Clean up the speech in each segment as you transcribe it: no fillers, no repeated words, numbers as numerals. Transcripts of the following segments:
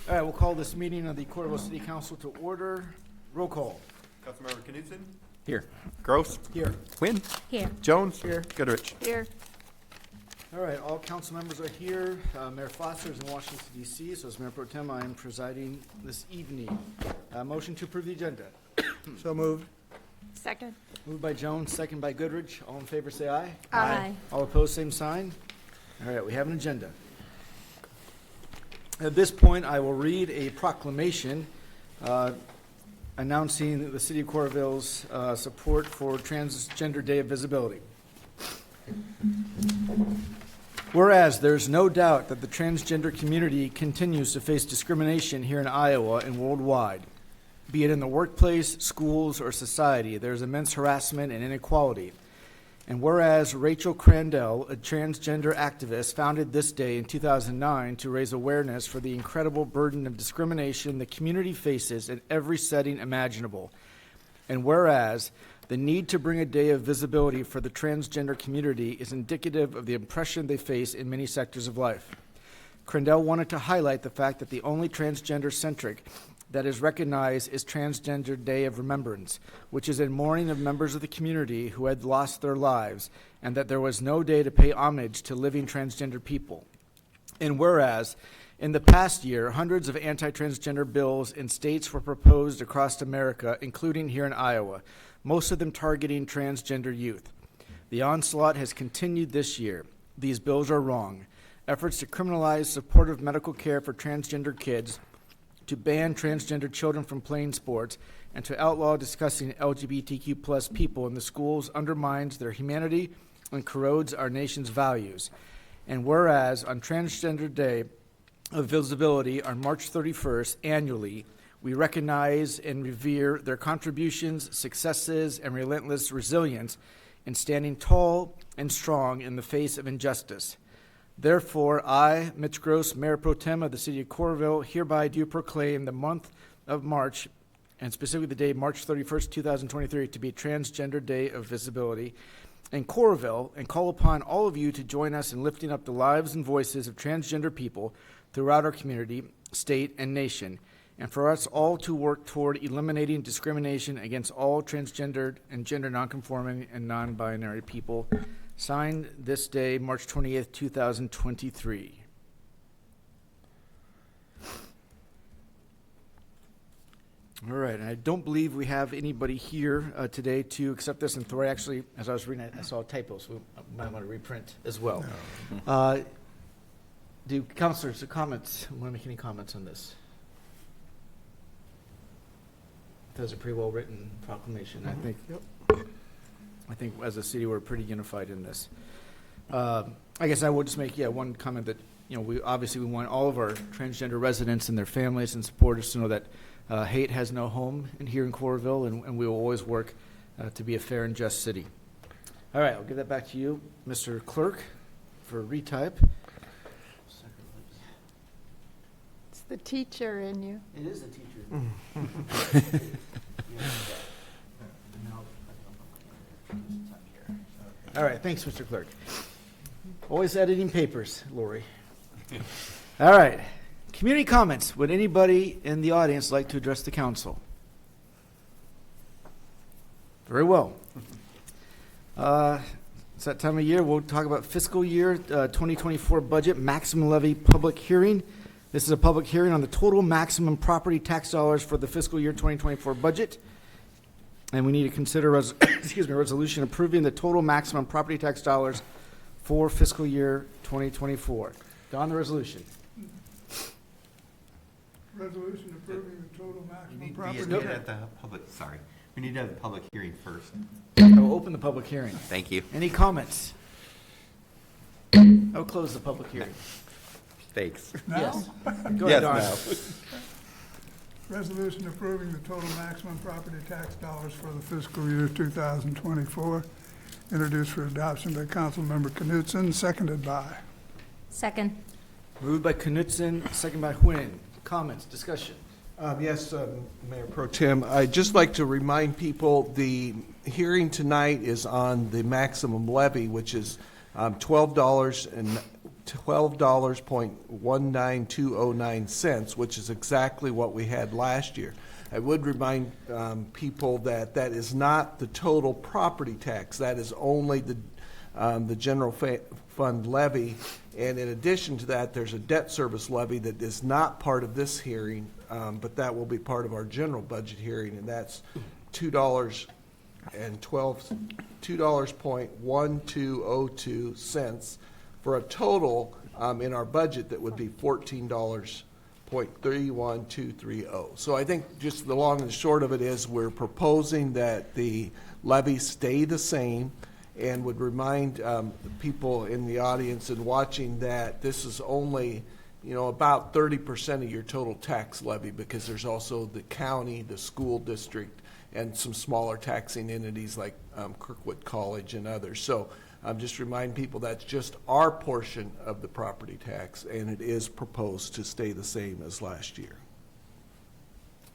All right, we'll call this meeting of the Coralville City Council to order. Roll call. Councilmember Knudsen? Here. Gross? Here. Quinn? Here. Jones? Here. Goodrich? Here. All right, all council members are here. Mayor Foster is in Washington, D.C., so as Mayor Pro-tem, I am presiding this evening. Motion to approve the agenda. So moved. Second. Moved by Jones, second by Goodrich. All in favor, say aye. Aye. All opposed, same sign. All right, we have an agenda. At this point, I will read a proclamation announcing the City of Coralville's support for Transgender Day of Visibility. Whereas there's no doubt that the transgender community continues to face discrimination here in Iowa and worldwide, be it in the workplace, schools, or society, there's immense harassment and inequality. And whereas Rachel Crandell, a transgender activist, founded this day in 2009 to raise awareness for the incredible burden of discrimination the community faces in every setting imaginable. And whereas the need to bring a day of visibility for the transgender community is indicative of the oppression they face in many sectors of life. Crandell wanted to highlight the fact that the only transgender-centric that is recognized is Transgender Day of Remembrance, which is in mourning of members of the community who had lost their lives, and that there was no day to pay homage to living transgender people. And whereas, in the past year, hundreds of anti-transgender bills in states were proposed across America, including here in Iowa, most of them targeting transgender youth. The onslaught has continued this year. These bills are wrong. Efforts to criminalize supportive medical care for transgender kids, to ban transgender children from playing sports, and to outlaw discussing LGBTQ plus people in the schools undermines their humanity and corrodes our nation's values. And whereas on Transgender Day of Visibility on March 31st annually, we recognize and revere their contributions, successes, and relentless resilience in standing tall and strong in the face of injustice. Therefore, I, Mitch Gross, Mayor Pro-tem of the City of Coralville, hereby do proclaim the month of March, and specifically the day March 31st, 2023, to be Transgender Day of Visibility in Coralville, and call upon all of you to join us in lifting up the lives and voices of transgender people throughout our community, state, and nation, and for us all to work toward eliminating discrimination against all transgendered and gender nonconforming and non-binary people. Signed this day, March 28th, 2023. All right, and I don't believe we have anybody here today to accept this. And Thor, actually, as I was reading it, I saw a typo, so we might want to reprint as well. No. Do councilors want to make any comments on this? That was a pretty well-written proclamation, I think. Yep. I think as a city, we're pretty unified in this. I guess I would just make, one comment that, we want all of our transgender residents and their families and supporters to know that hate has no home here in Coralville, and we will always work to be a fair and just city. All right, I'll give that back to you, Mr. Clerk, for retype. It's the teacher in you. It is the teacher. All right, thanks, Mr. Clerk. Always editing papers, Lori. All right, community comments. Would anybody in the audience like to address the council? Very well. It's that time of year. We'll talk about fiscal year 2024 budget maximum levy public hearing. This is a public hearing on the total maximum property tax dollars for the fiscal year 2024 budget. And we need to consider resolution approving the total maximum property tax dollars for fiscal year 2024. Don, the resolution. Resolution approving the total maximum property. We need to have the public hearing first. I will open the public hearing. Thank you. Any comments? I'll close the public hearing. Thanks. Now? Yes. Go ahead, Don. Resolution approving the total maximum property tax dollars for the fiscal year 2024, introduced for adoption by Councilmember Knudsen, seconded by. Second. Moved by Knudsen, second by Huynh. Comments, discussion. Yes, Mayor Pro-tem. I'd just like to remind people the hearing tonight is on the maximum levy, which is $12 $12.19209, which is exactly what we had last year. I would remind people that that is not the total property tax. That is only the general fund levy. And in addition to that, there's a debt service levy that is not part of this hearing, but that will be part of our general budget hearing, and that's $2.1202 for a total in our budget that would be $14.31230. So I think just the long and short of it is we're proposing that the levy stay the same, and would remind the people in the audience and watching that this is only, about 30% of your total tax levy, because there's also the county, the school district, and some smaller taxing entities like Kirkwood College and others. So just remind people that's just our portion of the property tax, and it is proposed to stay the same as last year.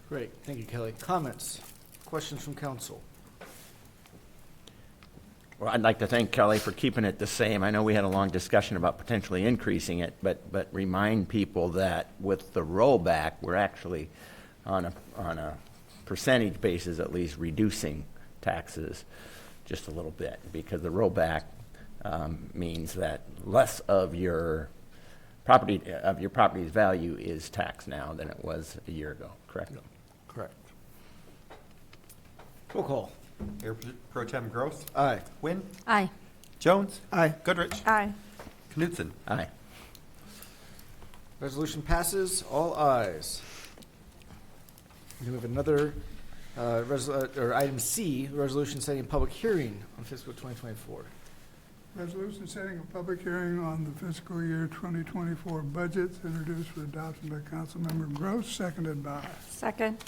Great, thank you, Kelly. Comments, questions from council? Well, I'd like to thank Kelly for keeping it the same. I know we had a long discussion about potentially increasing it, but remind people that with the rollback, we're actually on a percentage basis at least reducing taxes just a little bit, because the rollback means that less of your property's value is taxed now than it was a year ago. Correct? Correct. Roll call. Mayor Pro-tem Gross. Aye. Wynn. Aye. Jones. Aye. Goodrich. Aye. Knutson. Aye. Resolution passes, all ayes. We have another item C, resolution setting a public hearing on fiscal 2024. Resolution setting a public hearing on the fiscal year 2024 budgets introduced for adoption by Councilmember Gross, seconded by. Second.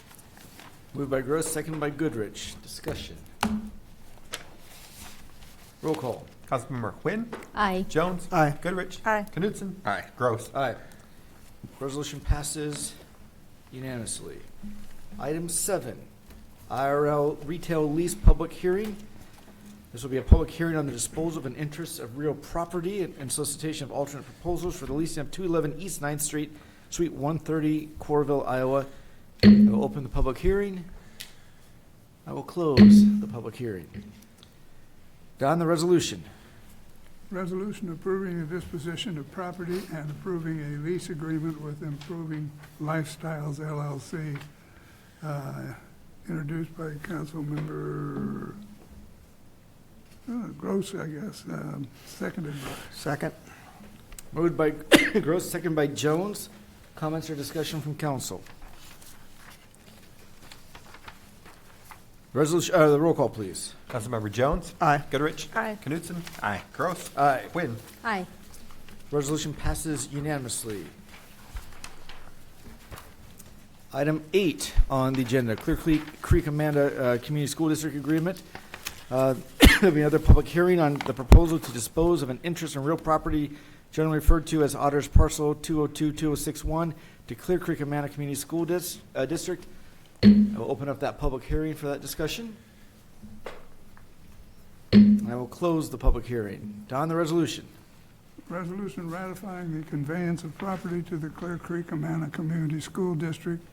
Moved by Gross, seconded by Goodrich. Discussion. Roll call. Councilmember Wynn. Aye. Jones. Aye. Goodrich. Aye. Knutson. Aye. Gross. Aye. Resolution passes unanimously. Item 7, IRL retail lease public hearing. This will be a public hearing on the disposal of an interest of real property and solicitation of alternate proposals for the leasing of 211 East 9th Street, Suite 130, Coralville, Iowa. I will open the public hearing. I will close the public hearing. Don, the resolution. Resolution approving the disposition of property and approving a lease agreement with Improving Lifestyles LLC, introduced by Councilmember Gross, I guess, seconded by. Second. Moved by Gross, seconded by Jones. Comments or discussion from council? Resolution, the roll call, please. Councilmember Jones. Aye. Goodrich. Aye. Knutson. Aye. Gross. Aye. Wynn. Aye. Resolution passes unanimously. Item 8 on the agenda, Clear Creek Amana Community School District Agreement. There'll be another public hearing on the proposal to dispose of an interest in real property generally referred to as Otter's Parcel 202-2061 to Clear Creek Amana Community School District. I will open up that public hearing for that discussion. I will close the public hearing. Don, the resolution. Resolution ratifying the conveyance of property to the Clear Creek Amana Community School District.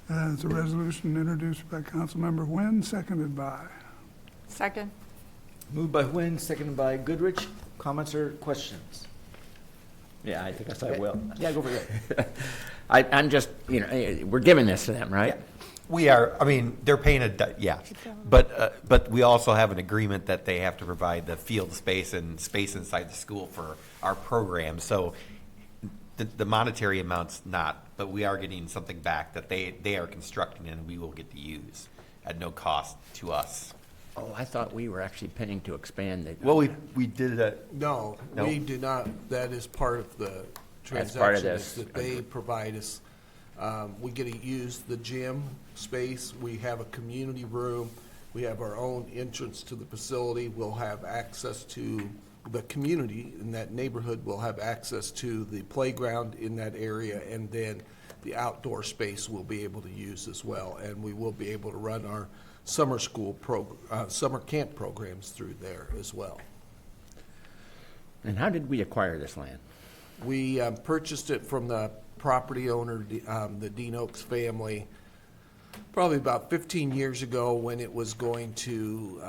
It's a resolution introduced by Councilmember Wynn, seconded by. Second. Moved by Nguyen, seconded by Goodrich. Comments or questions? Yeah, I guess I will. Yeah, go for it. I'm just, we're giving this to them, right? We are, they're paying but we also have an agreement that they have to provide the field space and space inside the school for our program. So the monetary amount's not, but we are getting something back that they are constructing and we will get to use at no cost to us. Oh, I thought we were actually paying to expand it. Well, we did it. No, No. we do not. That is part of the That's part of transaction, this. is that they provide us. We get to use the gym space. We have a community room. We have our own entrance to the facility. We'll have access to the community in that neighborhood. Will have access to the playground in that area, and then the outdoor space we'll be able to use as well. And we will be able to run our summer summer camp programs through there as well. And how did we acquire this land? We purchased it from the property owner, the Dean Oaks family, probably about 15 years ago when it was going to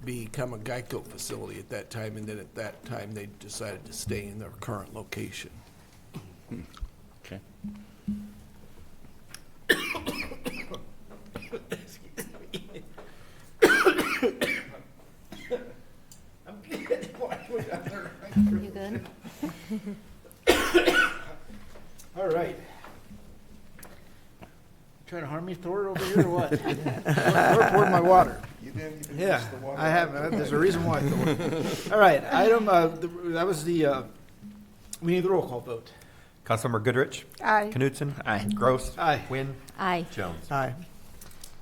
become a Geico facility at that time, and then at that time they decided to stay in their current location. Okay. You good? All right. Trying to harm me, Thor, over here, or what? Thor poured my water. You didn't even Yeah, I have. There's a reason why. Thor. All right, that was the, we need the roll call vote. Councilmember Goodrich? Aye. Knutson? Aye. Gross? Aye. Wynn? Aye. Jones? Aye.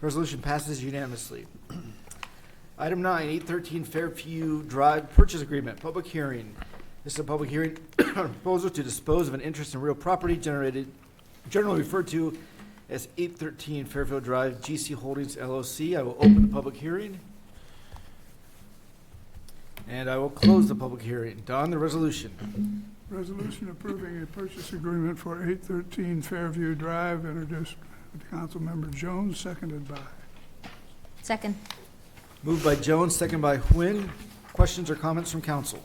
Resolution passes unanimously. Item 9, 813 Fairview Drive Purchase Agreement, public hearing. This is a public hearing on a proposal to dispose of an interest in real property generally referred to as 813 Fairview Drive, GC Holdings LLC. I will open the public hearing. And I will close the public hearing. Don, the resolution. Resolution approving a purchase agreement for 813 Fairview Drive, introduced by Councilmember Jones, seconded by. Second. Moved by Jones, second by Huynh. Questions or comments from council?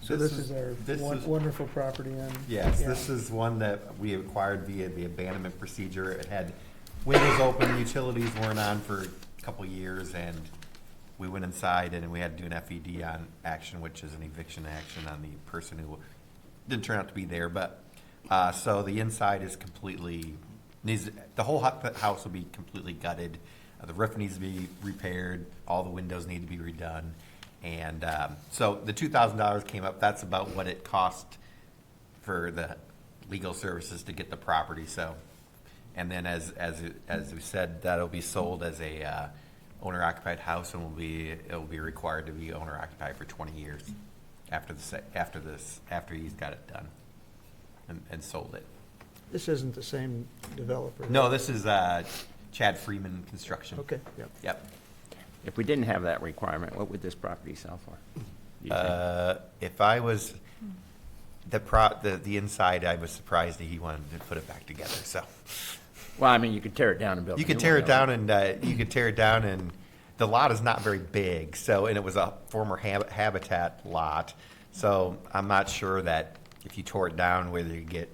So this is our this is- wonderful property on. Yes, Yeah. this is one that we acquired via the abandonment procedure. It had windows open, utilities weren't on for a couple years, and we went inside and we had to do an FED on action, which is an eviction action on the person who didn't turn out to be there. But, so the inside is completely, the whole house will be completely gutted. The roof needs to be repaired, all the windows need to be redone. And so the $2,000 came up. That's about what it cost for the legal services to get the property. So, and then as we said, that'll be sold as a owner occupied house, and it'll be required to be owner occupied for 20 years after he's got it done and sold it. This isn't the same developer. No, this is Chad Freeman Construction. Okay, yep. Yep. If we didn't have that requirement, what would this property sell for? Do you think? If I was the inside, I was surprised that he wanted to put it back together. So Well, I mean, you could tear it down and build. you a could new tear one, it though. down, and you could tear it down, and the lot is not very big. So, and it was a former habitat lot. So I'm not sure that if you tore it down, whether you get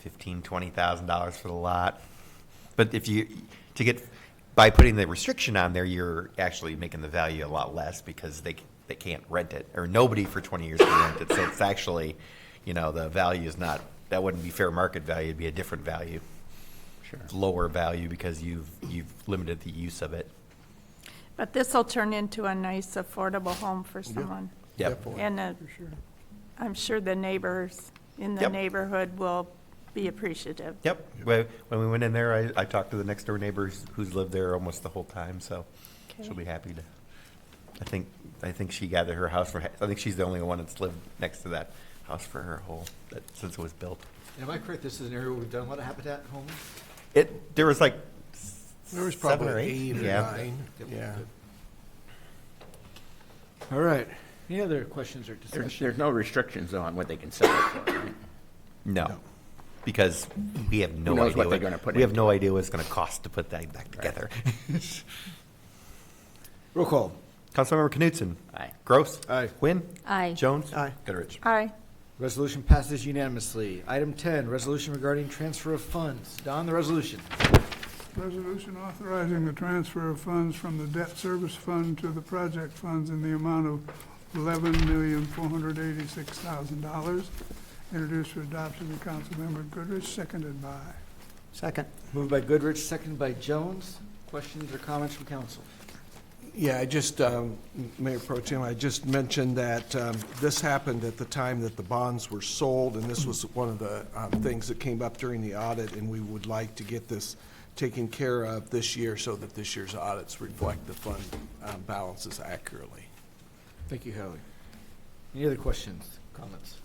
$15,000-$20,000 for the lot. But by putting the restriction on there, you're actually making the value a lot less because they can't rent it, or nobody for 20 years can rent it. So it's actually, the value is not, that wouldn't be fair market value, it'd be a different value. Sure. It's lower value because you've limited the use of it. But this will turn into a nice, affordable home for someone. Yep. And For sure. I'm sure the neighbors in the Yep. neighborhood will be appreciative. Yep. When we went in there, I talked to the next door neighbor who's lived there almost the whole time, so she'll be happy to. I think she got her house I think she's the only one that's lived next to that house for her since it was built. Am I correct? This is an area where we've done a lot of habitat homes? There was like There was 7 probably or 8. 8 or Yeah. 9, yeah. All right. Any other questions or discussion? There's no restrictions though on what they can sell it for, right? No, because we have no Who knows idea what they're gonna put we have into no idea what it's going to cost to put that back together. Roll call. Councilmember Knutson. Aye. Gross. Aye. Quinn. Aye. Jones. Aye. Goodrich. Aye. Resolution passes unanimously. Item 10, resolution regarding transfer of funds. Don, the resolution. Resolution authorizing the transfer of funds from the debt service fund to the project funds in the amount of $11,486,000, introduced for adoption by Councilmember Goodrich, seconded by. Second. Moved by Goodrich, seconded by Jones. Questions or comments from council? Yeah, I just, Mayor Pro-tem, I just mentioned that this happened at the time that the bonds were sold, and this was one of the things that came up during the audit, and we would like to get this taken care of this year so that this year's audits reflect the fund balances accurately. Thank you, Howie. Any other questions, comments?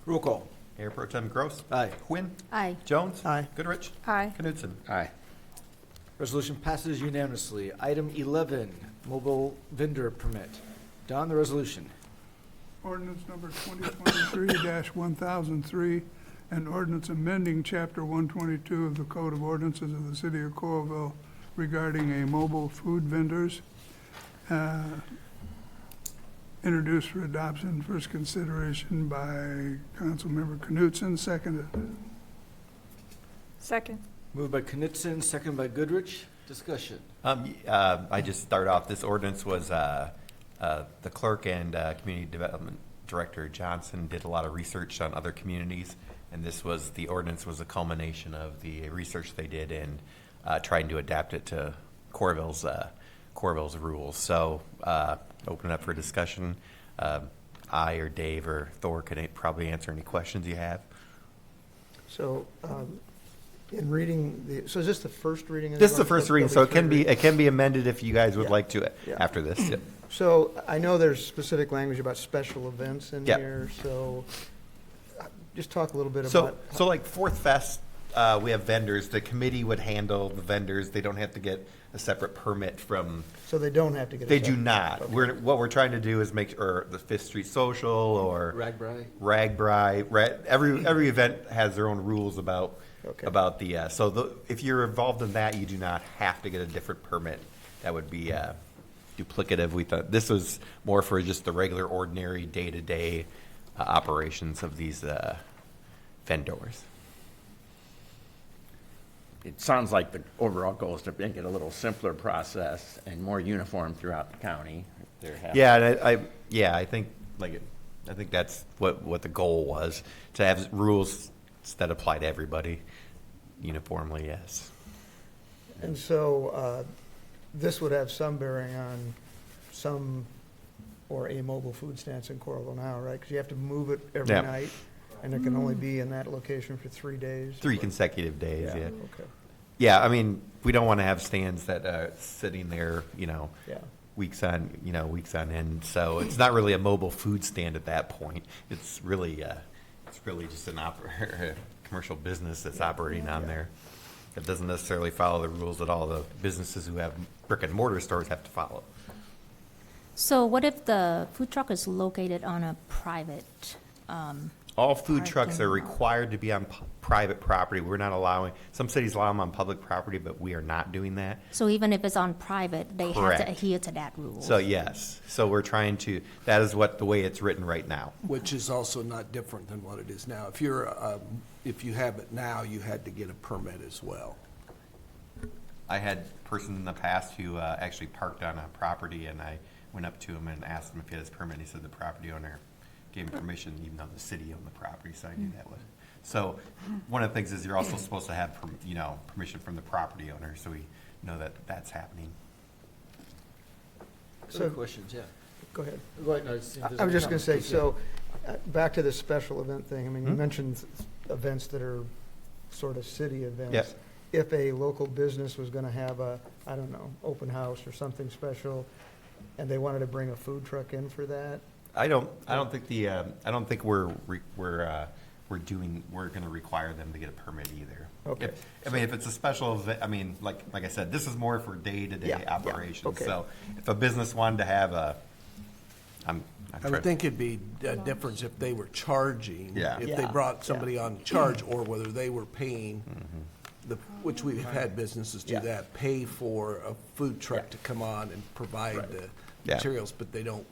Roll call. Mayor Pro Tem Gross. Aye. Quinn. Aye. Jones. Aye. Goodrich. Aye. Knutson. Aye. Resolution passes unanimously. Item 11, mobile vendor permit. Don, the resolution. Ordinance number 2023-1003, an ordinance amending Chapter 122 of the Code of Ordinances of the City of Coralville regarding a mobile food vendors. Introduced for adoption, first consideration by Councilmember Knutson, seconded. Second. Moved by Knutson, second by Goodrich. Discussion. I just start off, this ordinance was, the clerk and community development director Johnson did a lot of research on other communities, and the ordinance was a culmination of the research they did in trying to adapt it to Coralville's rules. So, open it up for discussion. I or Dave or Thor could probably answer any questions you have. So, in reading so is this the first reading? This is the first reading, so it can be amended if you guys would Yeah. like to Yeah. after this. Yep. So I know there's specific language about special events in Yep. here, so just talk a little bit So, about. so like Fourth Fest, we have vendors. The committee would handle the vendors. They don't have to get a separate permit from. So they don't have to get a They do separate- not. Okay. What we're trying to do is make, or the Fifth Street Social or Ragbri. every event has their own rules about Okay. if you're involved in that, you do not have to get a different permit. That would be duplicative. We thought this was more for just the regular, ordinary, day-to-day operations of these vendors. It sounds like the overall goal is to make it a little simpler process and more uniform throughout the county. Yeah, and I think that's what the goal was, to have rules that apply to everybody uniformly. Yes. And so this would have some bearing on some or a mobile food stands in Coralville now, right? Because you have to move it every Yeah. night, and it can only be in that location for 3 days. 3 consecutive days. Yeah. Okay. Yeah. I mean, we don't want to have stands that are sitting there, Yeah. weeks on end. So it's not really a mobile food stand at that point. It's really just a commercial business that's operating on there. It doesn't necessarily follow the rules that all the businesses who have brick and mortar stores have to follow. So what if the food truck is located on a private, All food trucks are Parking lot. required to be on private property. We're not allowing, some cities allow them on public property, but we are not doing that. so even if it's on private, they have Correct. to adhere to that rule? So yes, so we're trying to, that is the way it's written right now. Which is also not different than what it is now. If you have it now, you had to get a permit as well. I had a person in the past who actually parked on a property, and I went up to him and asked him if he had his permit. He said the property owner gave him permission, even though the city owned the property, so I knew that was. So one of the things is you're also supposed to have, permission from the property owner, so we know that that's happening. So- Other questions, yeah. Go ahead. Go ahead. No, it's- if there's I was any just going to say, comments, yeah. so, back to the special event thing, I mean, you Hmm? mentioned events that are sort of city events. Yes. If a local business was going to have I don't know, open house or something special, and they wanted to bring a food truck in for that, I don't think we're going to require them to get a permit either. Okay. If it's a special event, like I said, this is more for day-to-day Yeah, yeah, operations. okay. So if a business wanted to have I would think it'd be a difference if they were charging. Yeah. If they Yeah, brought somebody on charge, or whether they were paying, which we've had businesses do Yeah. that, pay for a food truck to come on and provide the Yeah. materials, but they don't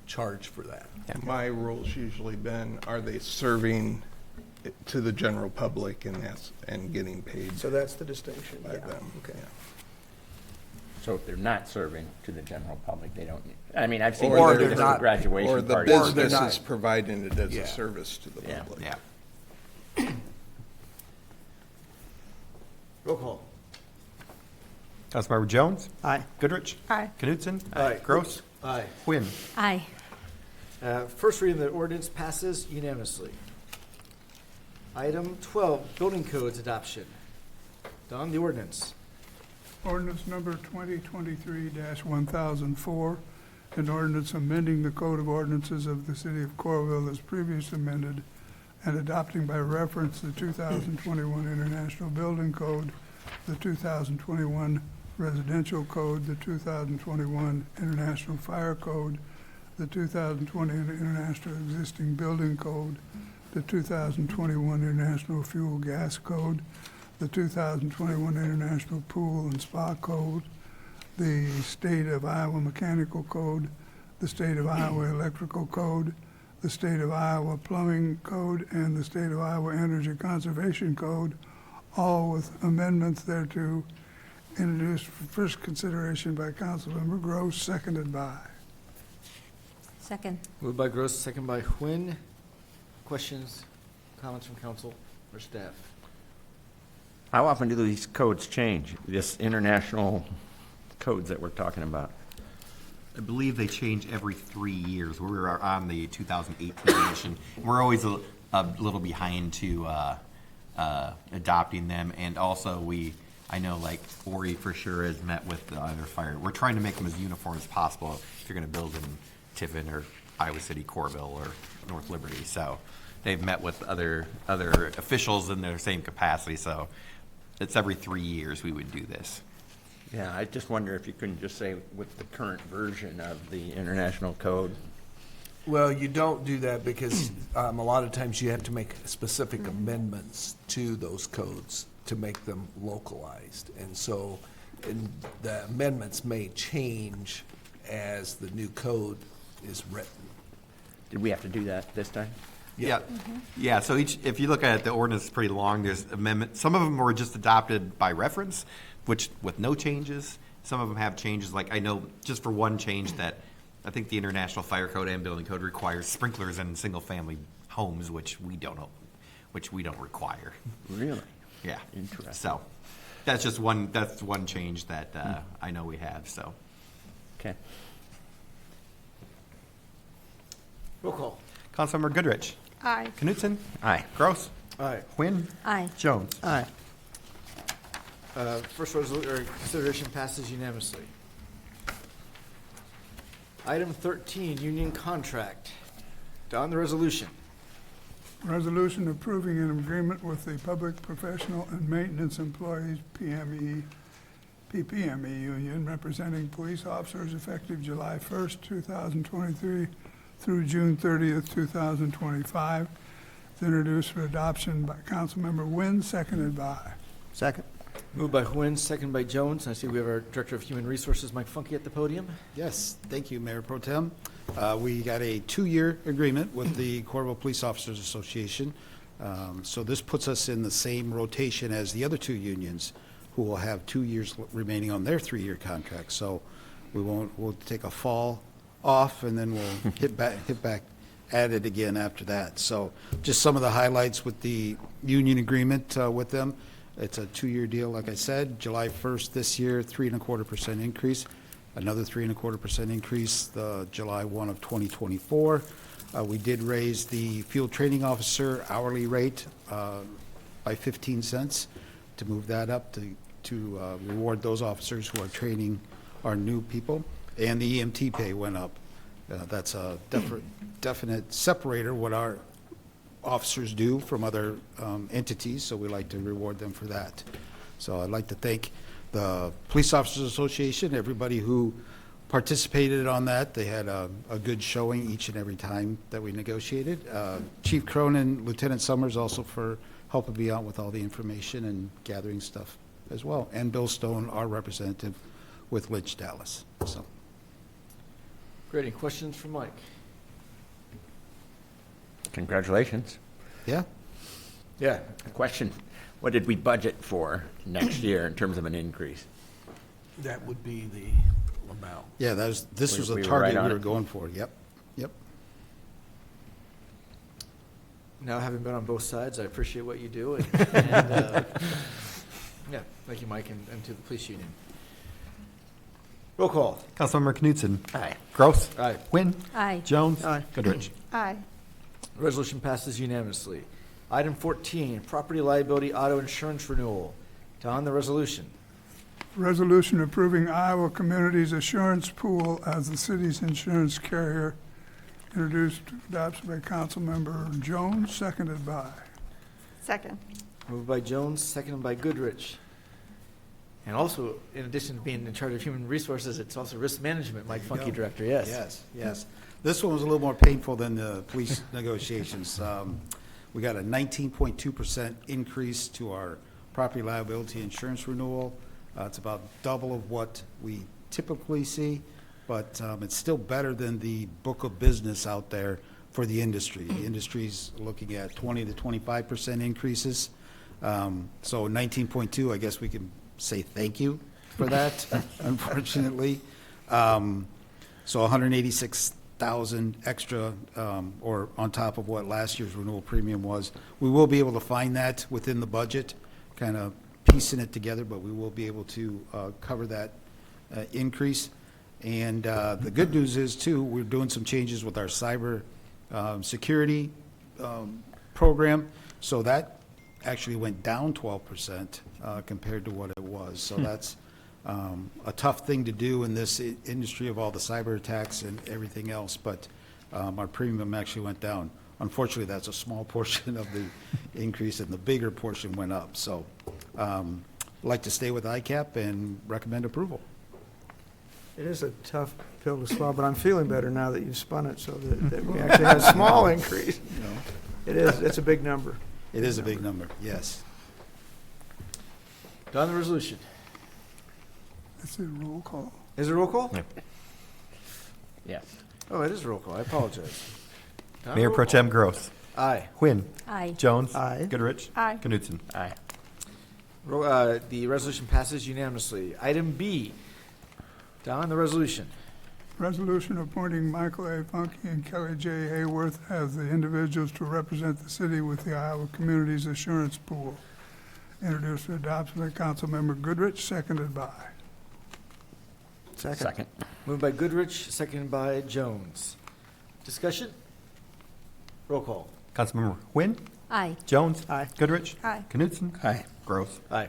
charge for that. My rule's usually been, are they serving it to the general public and getting paid so that's the distinction, by yeah, them? okay. Yeah. So if they're not serving to the general public, they don't, I've seen Or people they're just not- for graduation Or the parties. they're business not- is providing it as Yeah. a service to the Yeah. public. Yeah. Roll call. Councilmember Jones? Aye. Goodrich? Aye. Knutson? Aye. Gross? Aye. Quinn? Aye. First reading of the ordinance passes unanimously. Item 12, building codes adoption. Don, the ordinance. Ordinance number 2023-1004, an ordinance amending the Code of Ordinances of the City of Coralville as previously amended and adopting by reference the 2021 International Building Code, the 2021 Residential Code, the 2021 International Fire Code, the 2020 International Existing Building Code, the 2021 International Fuel Gas Code, the 2021 International Pool and Spa Code, the State of Iowa Mechanical Code, the State of Iowa Electrical Code, the State of Iowa Plumbing Code, and the State of Iowa Energy Conservation Code, all with amendments thereto, introduced for first consideration by Councilmember Gross, seconded by. Second. Moved by Gross, second by Huynh. Questions, comments from council or staff? How often do these codes change, this international codes that we're talking about? I believe they change every 3 years. We were on the 2018 edition. We're always a little behind to adopting them, and also I know like Ori for sure has met with the other fire. We're trying to make them as uniform as possible if you're going to build in Tiffin or Iowa City, Coralville, or North Liberty. So they've met with other officials in their same capacity. So it's every 3 years we would do this. Yeah, I just wonder if you couldn't just say with the current version of the international code. Well, you don't do that because a lot of times you have to make specific amendments to those codes to make them localized. And so the amendments may change as the new code is written. Did we have to do that this time? Yeah, yeah. So if you look at it, the ordinance is pretty long. There's amendment. Some of them were just adopted by reference, which with no changes. Some of them have changes. Like I know just for one change that I think the International Fire Code and Building Code requires sprinklers in single-family homes, which we don't require. Really? Yeah. Interesting. So that's just one. That's one change that I know we have. So. Okay. Roll call. Councilmember Goodrich. Aye. Knutson. Aye. Gross. Aye. Huynh. Aye. Jones. Aye. First resolution, consideration passes unanimously. Item 13, union contract. On the resolution. Resolution approving an agreement with the Public Professional and Maintenance Employees PPME union representing police officers effective July 1st, 2023 through June 30th, 2025. It's introduced for adoption by Councilmember Wynn, seconded by. Second. Moved by Huynh, second by Jones. I see we have our Director of Human Resources, Mike Funky, at the podium. Yes, thank you, Mayor Pro-tem. We got a 2-year agreement with the Coralville Police Officers Association. So this puts us in the same rotation as the other 2 unions who will have 2 years remaining on their 3-year contract. So we'll take a fall off and then we'll hit back at it again after that. So just some of the highlights with the union agreement with them. It's a 2-year deal, like I said. July 1st this year, 3.25% increase. Another 3.25% increase the July 1 of 2024. We did raise the field training officer hourly rate by 15 cents to move that up to reward those officers who are training our new people. And the EMT pay went up. That's a definite separator what our officers do from other entities, so we like to reward them for that. So I'd like to thank the Police Officers Association, everybody who participated on that. They had a good showing each and every time that we negotiated. Chief Cronin, Lieutenant Summers also for helping me out with all the information and gathering stuff as well. And Bill Stone, our representative with Lynch Dallas. So. Great. Any questions for Mike? Congratulations. Yeah. Yeah. Question, what did we budget for next year in terms of an increase? That would be the amount. Yeah, this was a we were target right on we were it. going for. Yep. Now, having been on both sides, I appreciate what you do. And yeah, thank you, Mike, and to the police union. Roll call. Councilmember Knutson. Aye. Gross. Aye. Huynh. Aye. Jones. Aye. Goodrich. Aye. Resolution passes unanimously. Item 14, property liability auto insurance renewal. On the resolution. Resolution approving Iowa Communities Assurance Pool as the city's insurance carrier, introduced for adoption by Councilmember Jones, seconded by. Second. Moved by Jones, seconded by Goodrich. And also, in addition to being in charge of human resources, it's also risk management, Mike Funky, Director, yes. Yes, yes. This one was a little more painful than the police negotiations. We got a 19.2% increase to our property liability insurance renewal. It's about double of what we typically see, but it's still better than the book of business out there for the industry. The industry's looking at 20 to 25% increases. So 19.2, I guess we can say thank you for that, unfortunately. So 186,000 extra, or on top of what last year's renewal premium was. We will be able to find that within the budget, kind of piecing it together, but we will be able to cover that increase. And the good news is, too, we're doing some changes with our cyber security program, so that actually went down 12% compared to what it was. So that's a tough thing to do in this industry of all the cyber attacks and everything else, but our premium actually went down. Unfortunately, that's a small portion of the increase, and the bigger portion went up. So I'd like to stay with ICAP and recommend approval. It is a tough pill to swallow, but I'm feeling better now that you've spun it so that we actually had a small increase. It is, it's a big number. It is a big number, yes. On the resolution. It's a roll call. Is it a roll call? Yeah. Yes. Oh, it is a roll call. I apologize. Don, Mayor roll Pro call. Tem Gross. Aye. Quinn. Aye. Jones. Aye. Goodrich. Aye. Knutson. Aye. The resolution passes unanimously. Item B. Don, the resolution. Resolution appointing Michael A. Funky and Kelly J. Hayworth as the individuals to represent the city with the Iowa Communities Assurance Pool. Introduced for adoption by Councilmember Goodrich, seconded by. Second. Moved by Goodrich, seconded by Jones. Discussion? Roll call. Councilmember Quinn. Aye. Jones. Aye. Goodrich. Aye. Knutson. Aye. Gross. Aye.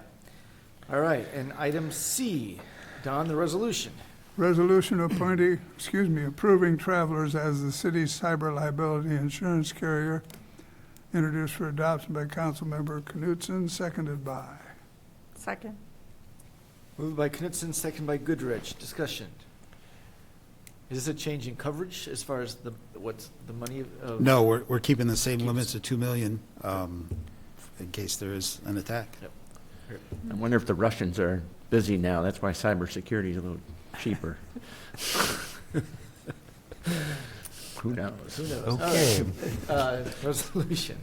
All right, and item C. Don, the resolution. Resolution approving Travelers as the city's cyber liability insurance carrier. Introduced for adoption by Councilmember Knutson, seconded by. Second. Moved by Knutson, seconded by Goodrich. Discussion. Is this a change in coverage as far as what's the money of? No, we're keeping the same limits of 2 million in case there is an attack. Yep. I wonder if the Russians are busy now. That's why cybersecurity is a little cheaper. Who knows? Who knows? Okay. Resolution.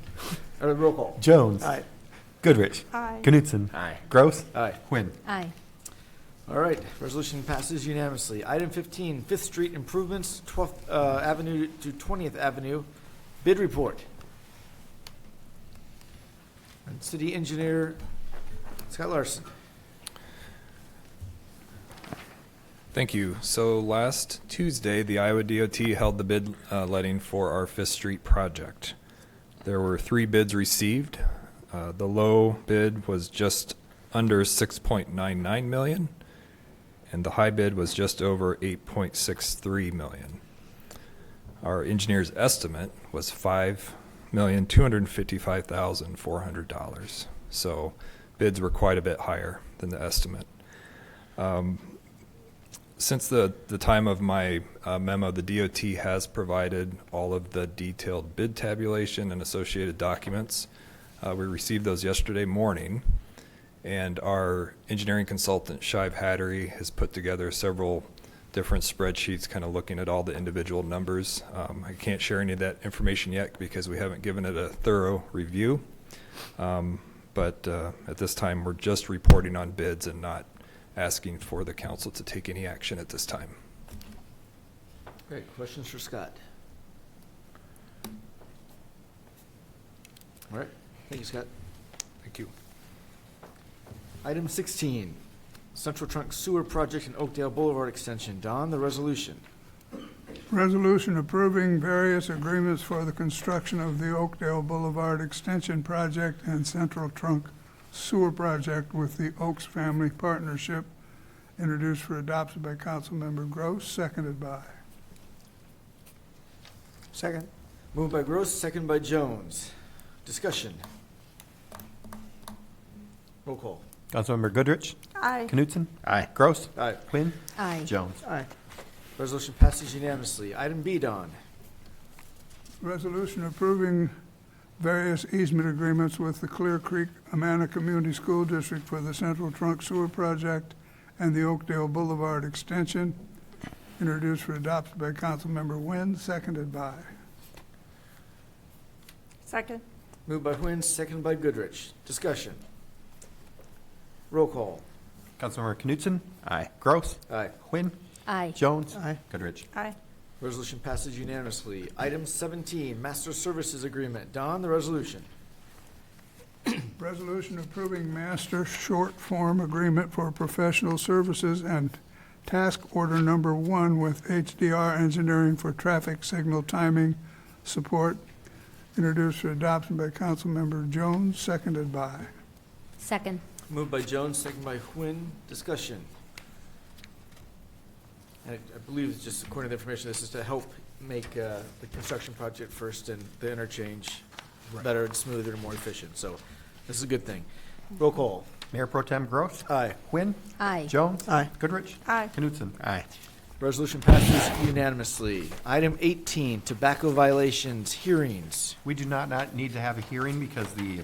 Roll call. Jones. Aye. Goodrich. Aye. Knutson. Aye. Gross. Aye. Quinn. Aye. All right, resolution passes unanimously. Item 15, Fifth Street improvements, 12th Avenue to 20th Avenue, bid report. And City Engineer Scott Larson. Thank you. So last Tuesday, the Iowa DOT held the bid letting for our Fifth Street project. There were 3 bids received. The low bid was just under $6.99 million, and the high bid was just over $8.63 million. Our engineer's estimate was $5,255,400. So bids were quite a bit higher than the estimate. Since the time of my memo, the DOT has provided all of the detailed bid tabulation and associated documents. We received those yesterday morning, and our engineering consultant, Shive Hattery, has put together several different spreadsheets kind of looking at all the individual numbers. I can't share any of that information yet because we haven't given it a thorough review. But at this time, we're just reporting on bids and not asking for the council to take any action at this time. Great, questions for Scott? All right, thank you, Scott. Thank you. Item 16, Central Trunk Sewer Project and Oakdale Boulevard Extension. Don, the resolution. Resolution approving various agreements for the construction of the Oakdale Boulevard Extension Project and Central Trunk Sewer Project with the Oaks Family Partnership, introduced for adoption by Councilmember Gross, seconded by. Second. Moved by Gross, seconded by Jones. Discussion. Roll call. Councilmember Goodrich? Aye. Knutson? Aye. Gross? Aye. Quinn? Aye. Jones? Aye. Resolution passes unanimously. Item B, Don. Resolution approving various easement agreements with the Clear Creek Amana Community School District for the Central Trunk Sewer Project and the Oakdale Boulevard Extension, introduced for adoption by Councilmember Wynn, seconded by. Second. Moved by Huynh, seconded by Goodrich. Discussion. Roll call. Councilmember Knutson? Aye. Gross? Aye. Quinn? Aye. Jones? Aye. Goodrich? Aye. Resolution passes unanimously. Item 17, Master Services Agreement. Don, the resolution. Resolution approving master short form agreement for professional services and task order number 1 with HDR Engineering for traffic signal timing support, introduced for adoption by Councilmember Jones, seconded by. Second. Moved by Jones, seconded by Huynh. Discussion. And I believe it's just according to the information, this is to help make the construction project first and the interchange better and smoother and more efficient. So this is a good thing. Roll call. Mayor Pro Tem Gross? Aye. Quinn? Aye. Jones? Aye. Goodrich? Aye. Knutson? Aye. Resolution passes unanimously. Item 18, tobacco violations hearings. We do not need to have a hearing because the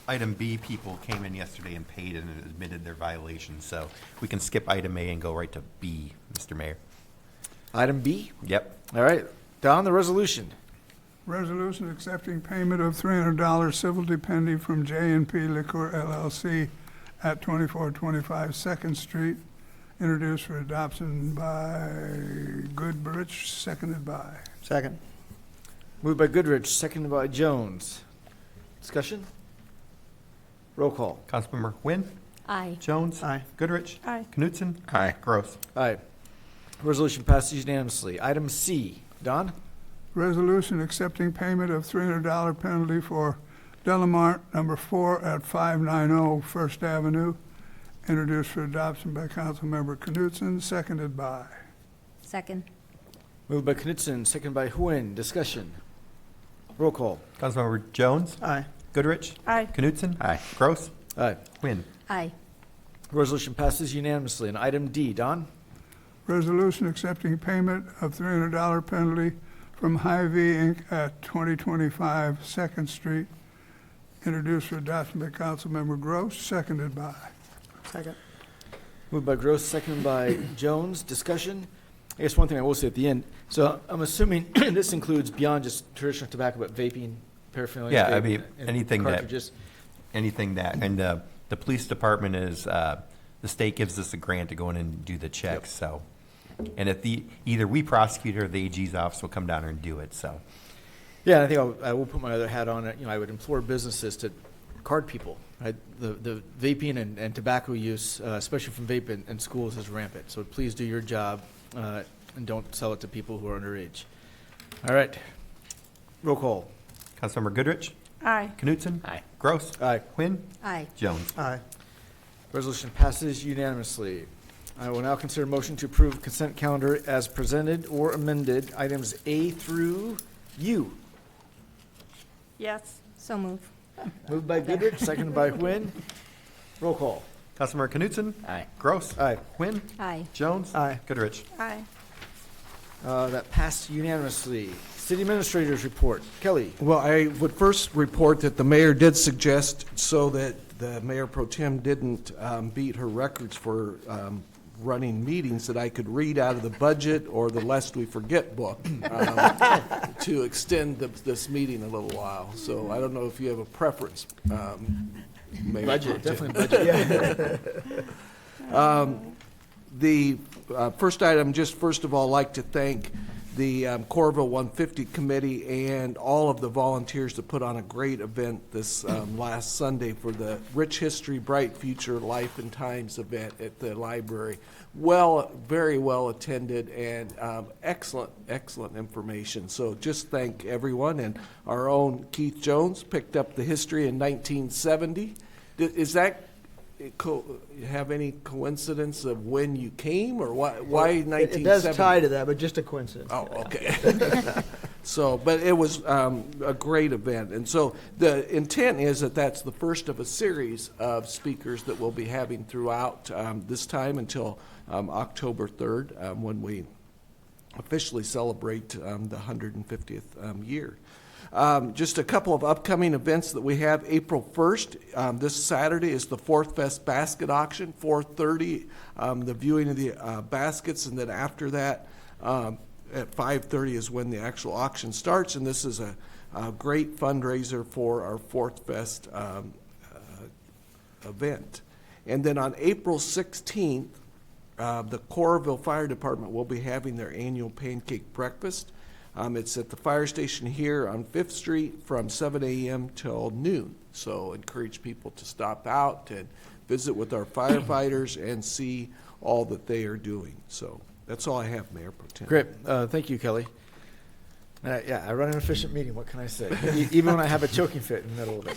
item B people came in yesterday and paid and admitted their violations. So we can skip item A and go right to B, Mr. Mayor. Item B. Yep. All right. Don, the resolution. Resolution accepting payment of $300 civil depending from J&P Liquor LLC at 2425 Second Street, introduced for adoption by Goodrich, seconded by. Second. Moved by Goodrich, seconded by Jones. Discussion? Roll call. Councilmember Quinn? Aye. Jones? Aye. Goodrich? Aye. Knutson? Aye. Gross? Aye. Resolution passes unanimously. Item C. Don? Resolution accepting payment of $300 penalty for Delamart number 4 at 590 First Avenue, introduced for adoption by Councilmember Knutson, seconded by. Second. Moved by Knutson, seconded by Huynh. Discussion? Roll call. Councilmember Jones? Aye. Goodrich? Aye. Knutson? Aye. Gross? Aye. Quinn? Aye. Resolution passes unanimously. And item D. Don? Resolution accepting payment of $300 penalty from Hy-Vee Inc. at 2025 Second Street, introduced for adoption by Councilmember Gross, seconded by. Second. Moved by Gross, seconded by Jones. Discussion? I guess one thing I will say at the end. So I'm assuming this includes beyond just traditional tobacco, but vaping, paraphernalia. Yeah, I vape, mean, and anything that, cartridges. and the police department is, the state gives us a grant to go in and do the checks, so. And if either we prosecute or the AG's office will come down there and do it, so. Yeah, I think I will put my other hat on it. You know, I would implore businesses to card people. Right? The vaping and tobacco use, especially from vape in schools, is rampant. So please do your job and don't sell it to people who are underage. All right. Roll call. Councilmember Goodrich? Aye. Knutson? Aye. Gross? Aye. Quinn? Aye. Jones? Aye. Resolution passes unanimously. I will now consider a motion to approve consent calendar as presented or amended, items A through U. Yes. So move. Moved by Goodrich, seconded by Huynh. Roll call. Councilmember Knutson? Aye. Gross? Aye. Quinn? Aye. Jones? Aye. Goodrich? Aye. That passed unanimously. City Administrator's report. Kelly. Well, I would first report that the mayor did suggest, so that the Mayor Pro Tem didn't beat her records for running meetings, that I could read out of the budget or the Lest We Forget book to extend this meeting a little while. So I don't know if you have a preference, Mayor Budget, Pro Tem. definitely budget. The first item, just first of all, I'd like to thank the Coralville 150 Committee and all of the volunteers that put on a great event this last Sunday for the Rich History, Bright Future, Life and Times event at the library. Very well attended and excellent information. So just thank everyone. And our own Keith Jones picked up the history in 1970. Is that have any coincidence of when you came, or why 1970? It does tie to that, but just a coincidence. Oh, okay. So, but it was a great event. And so the intent is that that's the first of a series of speakers that we'll be having throughout this time until October 3rd, when we officially celebrate the 150th year. Just a couple of upcoming events that we have. April 1st, this Saturday, is the Fourth Fest Basket Auction, 4:30, the viewing of the baskets, and then after that, at 5:30 is when the actual auction starts, and this is a great fundraiser for our Fourth Fest event. And then on April 16th, the Coralville Fire Department will be having their annual pancake breakfast. It's at the fire station here on 5th Street from 7 a.m. till noon. So encourage people to stop out and visit with our firefighters and see all that they are doing. So that's all I have, Mayor Pro Tem. Great. Thank you, Kelly. Yeah, I run an efficient meeting. What can I say? Even when I have a choking fit in the middle of it.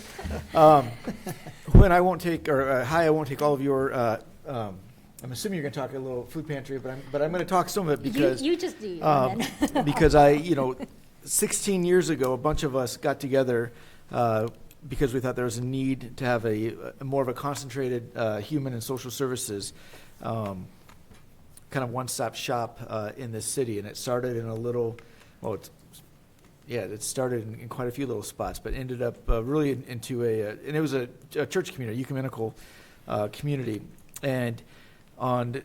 When I won't take, or I won't take all of your. I'm assuming you're going to talk a little food pantry, but I'm going to talk some of it because You just do. because 16 years ago, a bunch of us got together because we thought there was a need to have a more of a concentrated human and social services kind of one-stop shop in this city, and it started in a little, it started in quite a few little spots, but ended up really into and it was a church community, ecumenical community, and on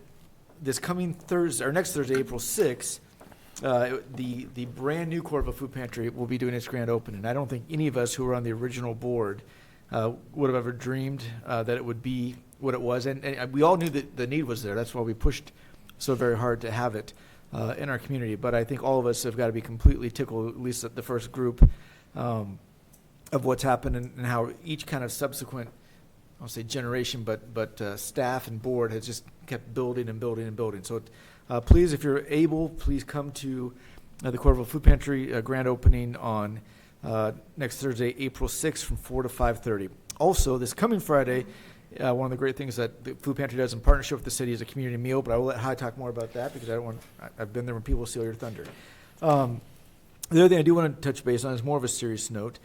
this coming Thursday, or next Thursday, April 6th, the brand new Coralville Food Pantry will be doing its grand opening. I don't think any of us who were on the original board would have ever dreamed that it would be what it was. And we all knew that the need was there. That's why we pushed so very hard to have it in our community. But I think all of us have got to be completely tickled, at least at the first group, of what's happened and how each kind of subsequent, I'll say generation, but staff and board has just kept building and building and building. So please, if you're able, please come to the Coralville Food Pantry grand opening on next Thursday, April 6th from 4 to 5:30. Also, this coming Friday, one of the great things that the Food Pantry does in partnership with the city is a community meal, but I will let Hy talk more about that because I've been there when people steal your thunder. The other thing I do want to touch base on is more of a serious note.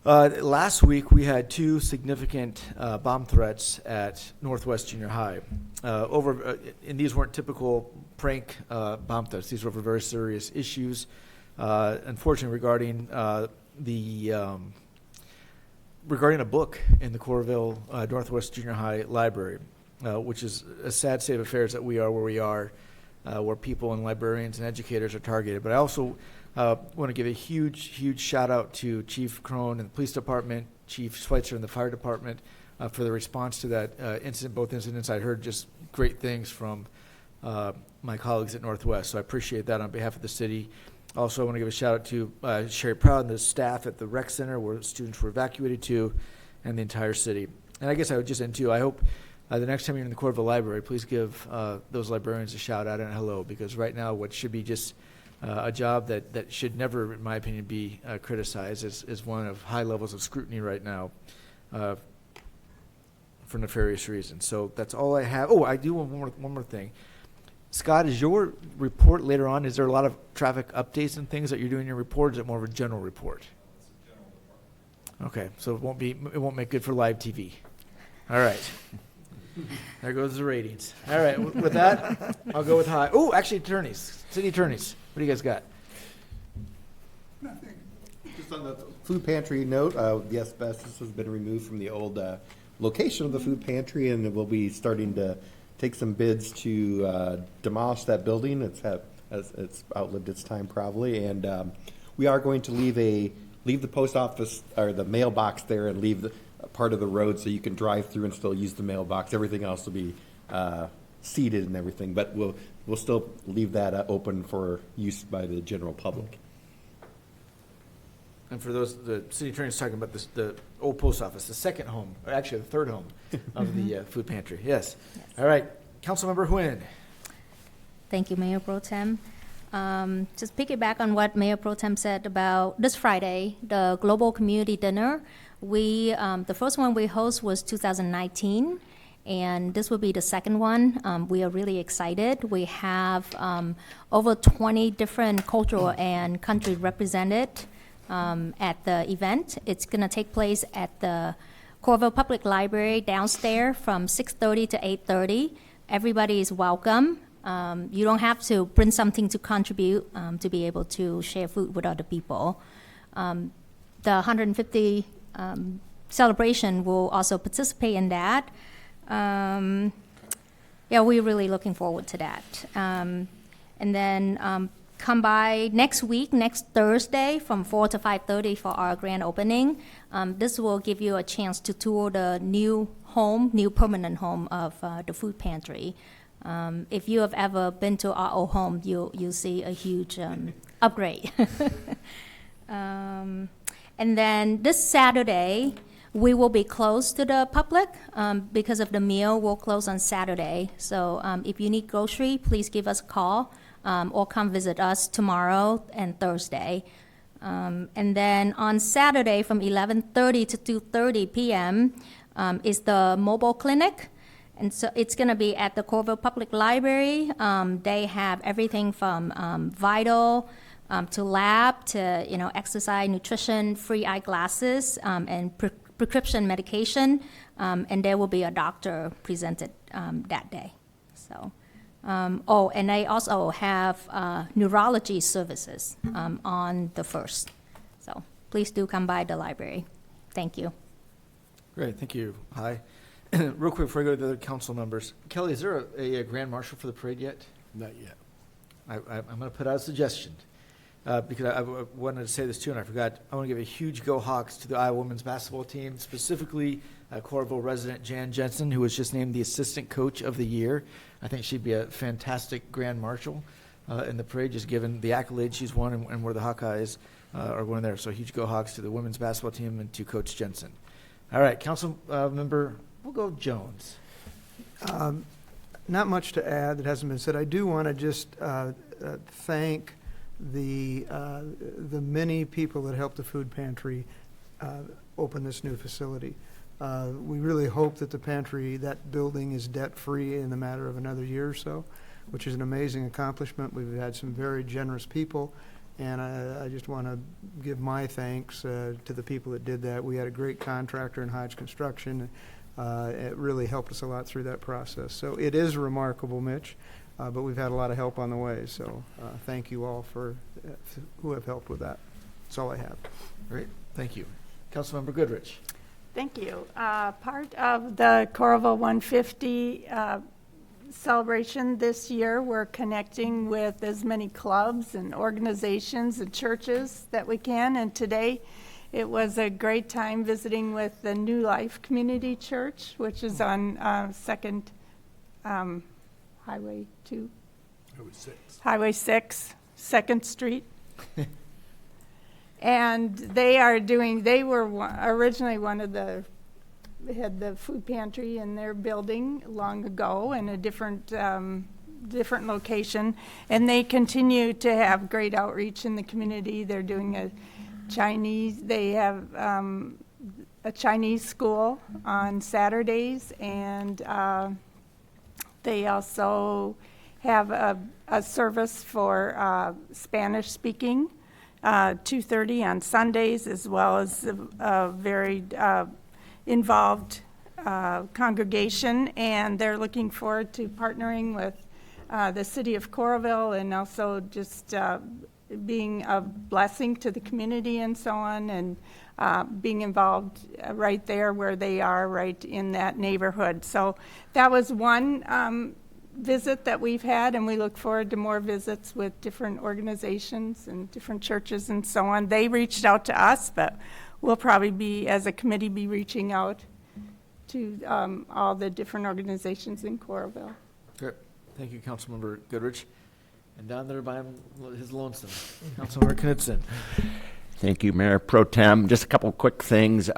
Last week, we had two significant bomb threats at Northwest Junior High. And these weren't typical prank bomb threats. These were over very serious issues, unfortunately, regarding regarding a book in the Coralville Northwest Junior High Library, which is a sad state of affairs that we are where we are, where people and librarians and educators are targeted. But I also want to give a huge shout out to Chief Crone and the police department, Chief Schweitzer and the fire department for the response to that incident. Both incidents, I heard just great things from my colleagues at Northwest, so I appreciate that on behalf of the city. Also, I want to give a shout out to Sherry Proud and the staff at the rec center where students were evacuated to, and the entire city. And I guess I would just end too. I hope the next time you're in the Coralville Library, please give those librarians a shout out and a hello, because right now what should be just a job that should never, in my opinion, be criticized is one of high levels of scrutiny right now for nefarious reasons. So that's all I have. Oh, I do want one more thing. Scott, is your report later on, is there a lot of traffic updates and things that you're doing in your report, or is it more of a general report? It's a general report. Okay, so it won't make good for live TV. All right. There goes the ratings. All right, with that, I'll go with Hy. Oh, actually, city attorneys. What do you guys got? Just on the food pantry note, the asbestos has been removed from the old location of the food pantry, and we'll be starting to take some bids to demolish that building. It's outlived its time probably, and we are going to leave the post office or the mailbox there and leave the part of the road so you can drive through and still use the mailbox. Everything else will be seated and everything, but we'll still leave that open for use by the general public. And for those, the city attorney's talking about the old post office, the second home, or actually the third home of the food pantry. Yes. All right. Councilmember Huynh. Thank you, Mayor Pro Tem. Just piggyback on what Mayor Pro Tem said about this Friday, the Global Community Dinner. The first one we host was 2019, and this will be the second one. We are really excited. We have over 20 different cultural and country represented at the event. It's going to take place at the Coralville Public Library downstairs from 6:30 to 8:30. Everybody is welcome. You don't have to bring something to contribute to be able to share food with other people. The 150 celebration will also participate in that. Yeah, we're really looking forward to that. And then come by next week, next Thursday, from 4 to 5:30 for our grand opening. This will give you a chance to tour the new permanent home of the food pantry. If you have ever been to our old home, you'll see a huge upgrade. And then this Saturday, we will be closed to the public because of the meal. We'll close on Saturday. So if you need grocery, please give us a call or come visit us tomorrow and Thursday. And then on Saturday from 11:30 to 2:30 p.m. Is the mobile clinic. And so it's going to be at the Coralville Public Library. They have everything from vital to lab to exercise, nutrition, free eyeglasses, and prescription medication. And there will be a doctor presented that day. So, and they also have neurology services on the 1st. So please do come by the library. Thank you. Great, thank you. Hi. Real quick before I go to the other council members, Kelly, is there a grand marshal for the parade yet? Not yet. I'm going to put out a suggestion because I wanted to say this too, and I forgot. I want to give a huge Go Hawks to the Iowa women's basketball team, specifically Coralville resident Jan Jensen, who was just named the assistant coach of the year. I think she'd be a fantastic grand marshal in the parade, just given the accolades she's won and where the Hawkeyes are going there. So huge Go Hawks to the women's basketball team and to Coach Jensen. All right, council member, we'll go Jones. Not much to add that hasn't been said. I do want to just thank the many people that helped the food pantry open this new facility. We really hope that the pantry, that building, is debt-free in the matter of another year or so, which is an amazing accomplishment. We've had some very generous people, and I just want to give my thanks to the people that did that. We had a great contractor in Hodge Construction. It really helped us a lot through that process. So it is remarkable, Mitch, but we've had a lot of help on the way. So thank you all for who have helped with that. That's all I have. Great, thank you. Councilmember Goodrich. Thank you. Part of the Coralville 150 celebration this year, we're connecting with as many clubs and organizations and churches that we can. And today, it was a great time visiting with the New Life Community Church, which is on Highway 2? Highway 6, 2nd Street. And they were originally had the food pantry in their building long ago in a different location. And they continue to have great outreach in the community. They're doing they have a Chinese school on Saturdays, and they also have a service for Spanish speaking, 2:30 on Sundays, as well as a very involved congregation, and they're looking forward to partnering with the city of Coralville and also just being a blessing to the community and so on, and being involved right there where they are, right in that neighborhood. So that was one visit that we've had, and we look forward to more visits with different organizations and different churches and so on. They reached out to us, but we'll probably as a committee, be reaching out to all the different organizations in Coralville. Great. Thank you, Councilmember Goodrich. And down there by his lonesome, Councilmember Knudsen. Thank you, Mayor Pro-tem. Just a couple quick things.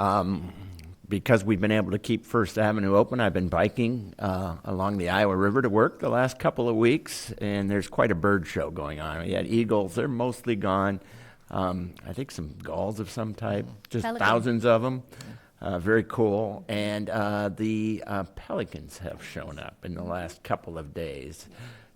Because we've been able to keep First Avenue open, I've been biking along the Iowa River to work the last couple of weeks, and there's quite a bird show going on. We had eagles. They're mostly gone. I think some gulls of some type, just Pelican. thousands of them. Very cool. And the pelicans have shown up in the last couple of days.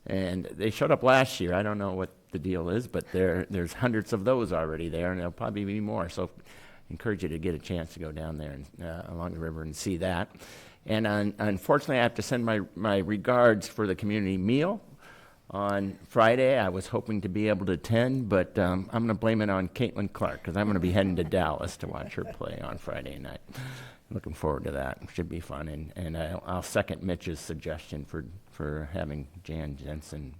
And they showed up last year. I don't know what the deal is, but there's hundreds of those already there, and there'll probably be more. So I encourage you to get a chance to go down there and along the river and see that. And unfortunately, I have to send my regards for the community meal on Friday. I was hoping to be able to attend, but I'm going to blame it on Caitlin Clark because I'm going to be heading to Dallas to watch her play on Friday night. Looking forward to that. Should be fun. And I'll second Mitch's suggestion for having Jan Jensen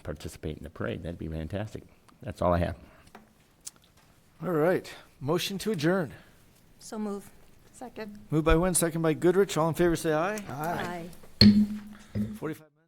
participate in the parade. That'd be fantastic. That's all I have. All right. Motion to adjourn. So move. Second. Moved by Nguyen, second by Goodrich. All in favor, say aye. Aye. 45 minutes.